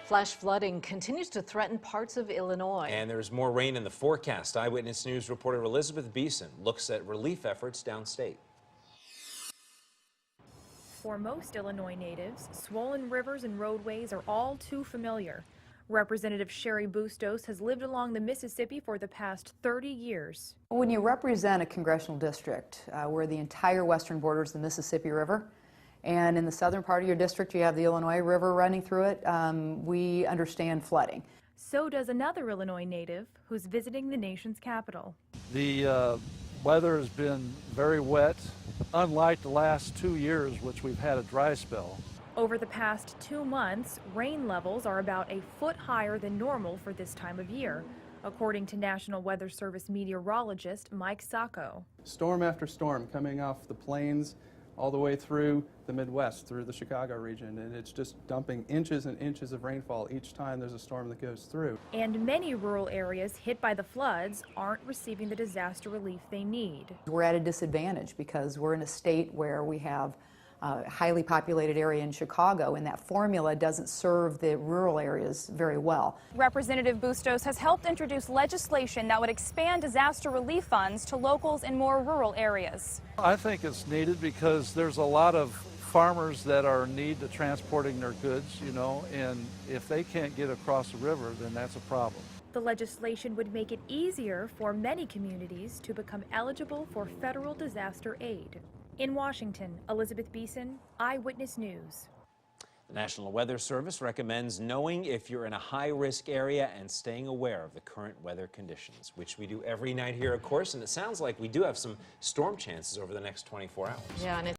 Flash flooding continues to threaten parts of Illinois. And there's more rain in the forecast. Eyewitness News reporter Elizabeth Beeson looks at relief efforts downstate. For most Illinois natives, swollen rivers and roadways are all too familiar. Representative Cheri Bustos has lived along the Mississippi for the past 30 years. When you represent a congressional district where the entire western border is the Mississippi River, and in the southern part of your district you have the Illinois River running through it, we understand flooding. So does another Illinois native who's visiting the nation's capital. The weather has been very wet, unlike the last 2 years, which we've had a dry spell. Over the past 2 months, rain levels are about a foot higher than normal for this time of year, according to National Weather Service meteorologist Mike Sacco. Storm after storm coming off the plains all the way through the Midwest, through the Chicago region, and it's just dumping inches and inches of rainfall each time there's a storm that goes through. And many rural areas hit by the floods aren't receiving the disaster relief they need. We're at a disadvantage because we're in a state where we have a highly populated area in Chicago, and that formula doesn't serve the rural areas very well. Representative Bustos has helped introduce legislation that would expand disaster relief funds to locals in more rural areas. I think it's needed because there's a lot of farmers that are in need of transporting their goods, and if they can't get across the river, then that's a problem. The legislation would make it easier for many communities to become eligible for federal disaster aid. In Washington, Elizabeth Beeson, Eyewitness News. The National Weather Service recommends knowing if you're in a high-risk area and staying aware of the current weather conditions, which we do every night here, of course, and it sounds like we do have some storm chances over the next 24 hours. Yeah, and